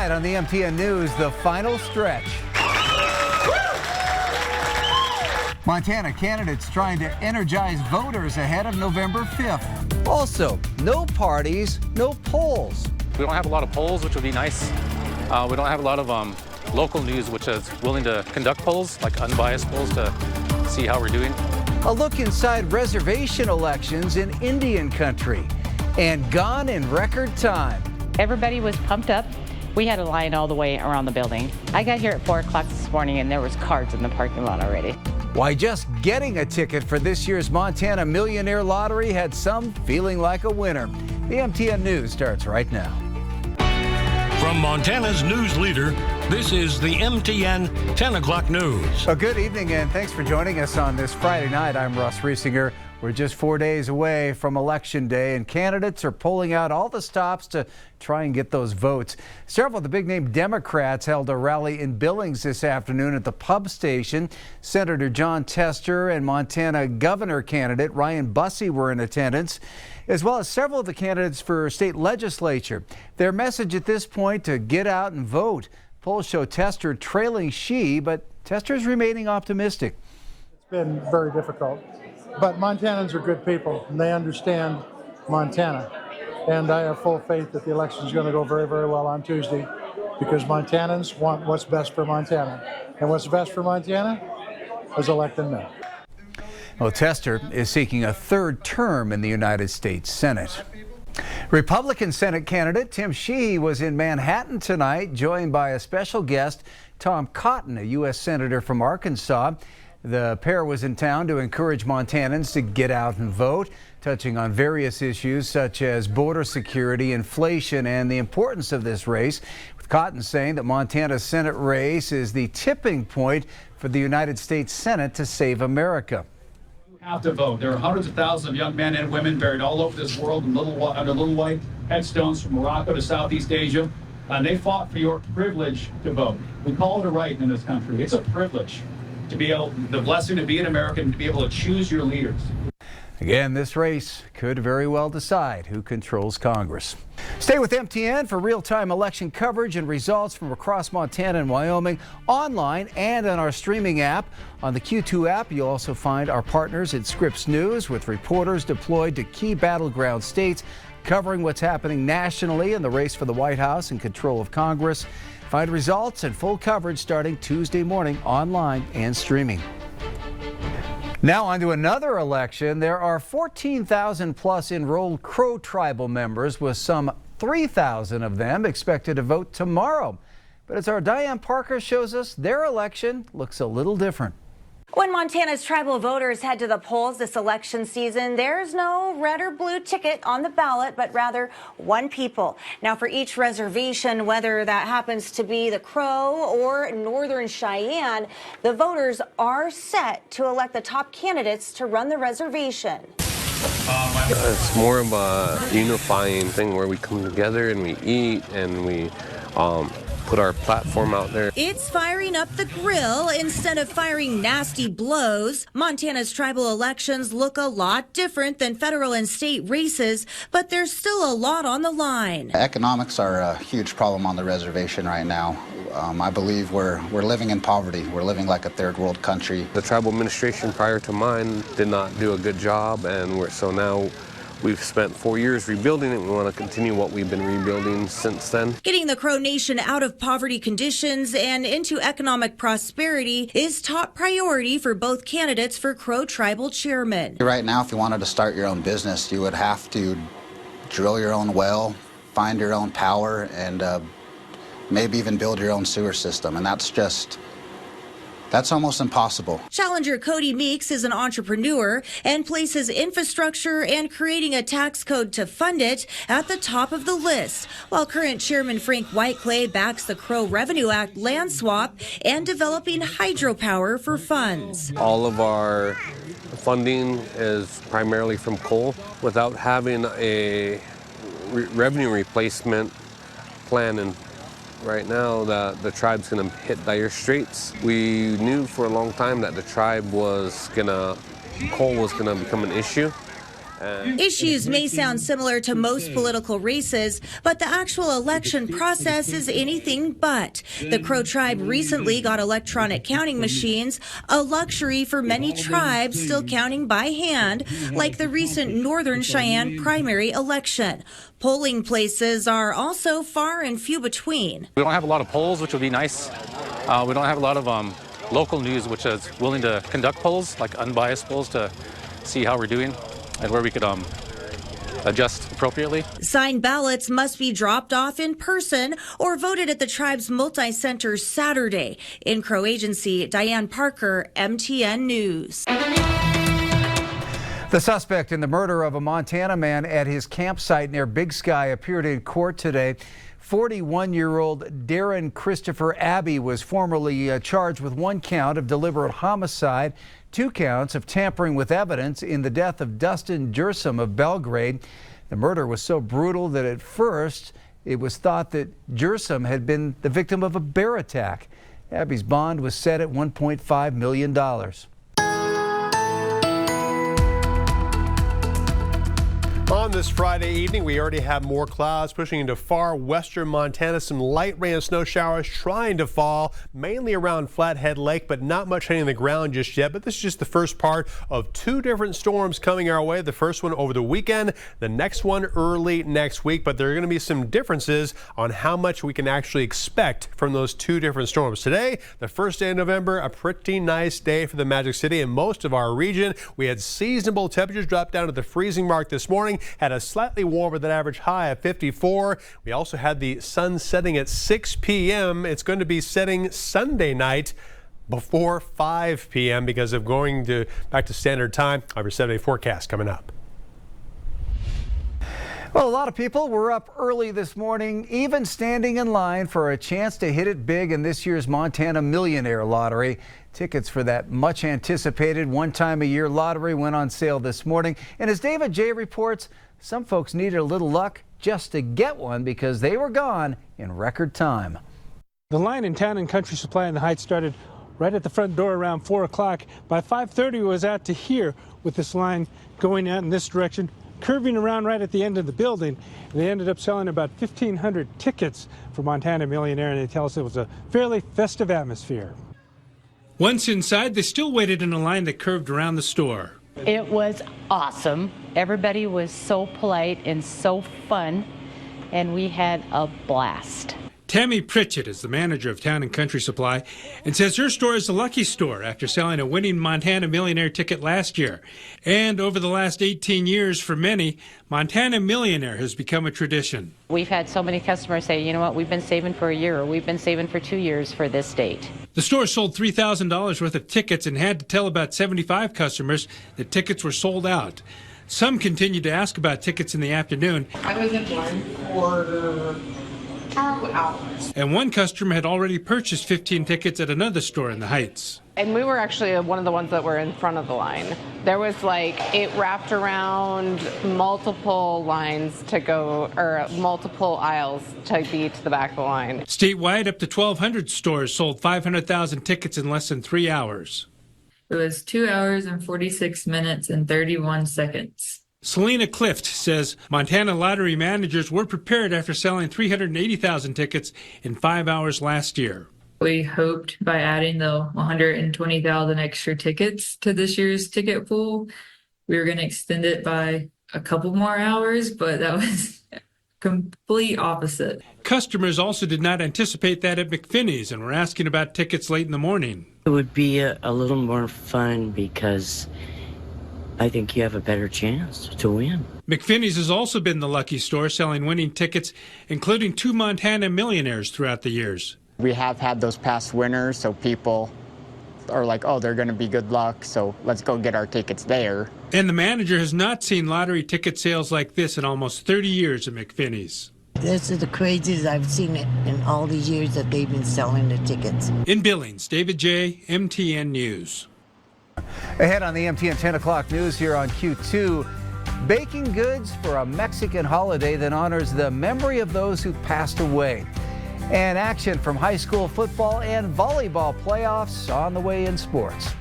Tonight on the MTN News, the final stretch. Montana candidates trying to energize voters ahead of November 5th. Also, no parties, no polls. We don't have a lot of polls, which would be nice. We don't have a lot of local news, which is willing to conduct polls, like unbiased polls, to see how we're doing. A look inside reservation elections in Indian country. And gone in record time. Everybody was pumped up. We had a line all the way around the building. I got here at 4 o'clock this morning and there was cars in the parking lot already. Why just getting a ticket for this year's Montana Millionaire Lottery had some feeling like a winner. The MTN News starts right now. From Montana's news leader, this is the MTN 10 o'clock news. Well, good evening and thanks for joining us on this Friday night. I'm Russ Riesinger. We're just 4 days away from Election Day, and candidates are pulling out all the stops to try and get those votes. Several of the big-name Democrats held a rally in Billings this afternoon at the pub station. Senator Jon Tester and Montana governor candidate Ryan Busse were in attendance, as well as several of the candidates for state legislature. Their message at this point to get out and vote. Polls show Tester trailing Xi, but Tester's remaining optimistic. It's been very difficult. But Montanans are good people, and they understand Montana. And I have full faith that the election is going to go very, very well on Tuesday, because Montanans want what's best for Montana. And what's best for Montana is electing me. Well, Tester is seeking a third term in the United States Senate. Republican Senate candidate Tim Sheehy was in Manhattan tonight, joined by a special guest, Tom Cotton, a U.S. Senator from Arkansas. The pair was in town to encourage Montanans to get out and vote, touching on various issues such as border security, inflation, and the importance of this race, with Cotton saying that Montana's Senate race is the tipping point for the United States Senate to save America. You have to vote. There are hundreds of thousands of young men and women buried all over this world under little white headstones from Morocco to Southeast Asia, and they fought for your privilege to vote. We call it a right in this country. It's a privilege to be able, the blessing to be an American, to be able to choose your leaders. Again, this race could very well decide who controls Congress. Stay with MTN for real-time election coverage and results from across Montana and Wyoming, online and on our streaming app. On the Q2 app, you'll also find our partners at Scripps News, with reporters deployed to key battleground states, covering what's happening nationally in the race for the White House and control of Congress. Find results and full coverage starting Tuesday morning online and streaming. Now on to another election. There are 14,000 plus enrolled Crow tribal members, with some 3,000 of them expected to vote tomorrow. But as our Diane Parker shows us, their election looks a little different. When Montana's tribal voters head to the polls this election season, there's no red or blue ticket on the ballot, but rather one people. Now, for each reservation, whether that happens to be the Crow or Northern Cheyenne, the voters are set to elect the top candidates to run the reservation. It's more of a unifying thing where we come together and we eat and we put our platform out there. It's firing up the grill instead of firing nasty blows. Montana's tribal elections look a lot different than federal and state races, but there's still a lot on the line. Economics are a huge problem on the reservation right now. I believe we're living in poverty. We're living like a third world country. The tribal administration prior to mine did not do a good job, and so now we've spent 4 years rebuilding it. We want to continue what we've been rebuilding since then. Getting the Crow Nation out of poverty conditions and into economic prosperity is top priority for both candidates for Crow Tribal Chairman. Right now, if you wanted to start your own business, you would have to drill your own well, find your own power, and maybe even build your own sewer system. And that's almost impossible. Challenger Cody Meeks is an entrepreneur and places infrastructure and creating a tax code to fund it at the top of the list, while current Chairman Frank Whiteclay backs the Crow Revenue Act land swap and developing hydropower for funds. All of our funding is primarily from coal. Without having a revenue replacement plan in right now, the tribe's going to hit dire straits. We knew for a long time that the tribe was coal was going to become an issue, Issues may sound similar to most political races, but the actual election process is anything but. The Crow tribe recently got electronic counting machines, a luxury for many tribes still counting by hand, like the recent Northern Cheyenne primary election. Polling places are also far and few between. We don't have a lot of polls, which would be nice. We don't have a lot of local news, which is willing to conduct polls, like unbiased polls, to see how we're doing and where we could adjust appropriately. Signed ballots must be dropped off in person or voted at the tribe's multi-center Saturday. In Crow Agency, Diane Parker, MTN News. The suspect in the murder of a Montana man at his campsite near Big Sky appeared in court today. 41-year-old Darren Christopher Abbey was formerly charged with 1 count of deliberate homicide, 2 counts of tampering with evidence in the death of Dustin Jersum of Belgrade. The murder was so brutal that at first it was thought that Jersum had been the victim of a bear attack. Abbey's bond was set at $1.5 million. On this Friday evening, we already have more clouds pushing into far western Montana. Some light rain and snow showers trying to fall, mainly around Flathead Lake, but not much hitting the ground just yet. But this is just the first part of 2 different storms coming our way. The first one over the weekend, the next one early next week. But there are going to be some differences on how much we can actually expect from those 2 different storms. Today, the first day of November, a pretty nice day for the Magic City and most of our region. We had seasonable temperatures drop down to the freezing mark this morning. Had a slightly warmer than average high of 54. We also had the sun setting at 6 p.m. It's going to be setting Sunday night before 5 p.m. because of going back to standard time. Our 7-day forecast coming up. Well, a lot of people were up early this morning, even standing in line for a chance to hit it big in this year's Montana Millionaire lottery. Tickets for that much anticipated one-time-a-year lottery went on sale this morning. And as David J. reports, some folks needed a little luck just to get one because they were gone in record time. The line in Town and Country Supply in the Heights started right at the front door around 4 o'clock. By 5:30, it was out to here with this line going out in this direction, curving around right at the end of the building. They ended up selling about 1,500 tickets for Montana Millionaire, and they tell us it was a fairly festive atmosphere. Once inside, they still waited in a line that curved around the store. It was awesome. Everybody was so polite and so fun, and we had a blast. Tammy Pritchett is the manager of Town and Country Supply and says her store is the lucky store after selling a winning Montana Millionaire ticket last year. And over the last 18 years, for many, Montana Millionaire has become a tradition. We've had so many customers say, you know what, we've been saving for a year, or we've been saving for 2 years for this date. The store sold $3,000 worth of tickets and had to tell about 75 customers that tickets were sold out. Some continued to ask about tickets in the afternoon. I was in line for 2 hours. And one customer had already purchased 15 tickets at another store in the Heights. And we were actually one of the ones that were in front of the line. There was it wrapped around multiple lines to go, or multiple aisles to be to the back of the line. Statewide, up to 1,200 stores sold 500,000 tickets in less than 3 hours. It was 2 hours and 46 minutes and 31 seconds. Selena Clift says Montana lottery managers were prepared after selling 380,000 tickets in 5 hours last year. We hoped by adding the 120,000 extra tickets to this year's ticket pool, we were going to extend it by a couple more hours, but that was complete opposite. Customers also did not anticipate that at McPhinney's and were asking about tickets late in the morning. It would be a little more fun because I think you have a better chance to win. McPhinney's has also been the lucky store, selling winning tickets, including 2 Montana Millionaires throughout the years. We have had those past winners, so people are like, oh, they're going to be good luck, so let's go get our tickets there. And the manager has not seen lottery ticket sales like this in almost 30 years at McPhinney's. This is the craziest I've seen it in all these years that they've been selling the tickets. In Billings, David J., MTN News. Ahead on the MTN 10 o'clock news here on Q2, baking goods for a Mexican holiday that honors the memory of those who passed away. And action from high school football and volleyball playoffs on the way in sports.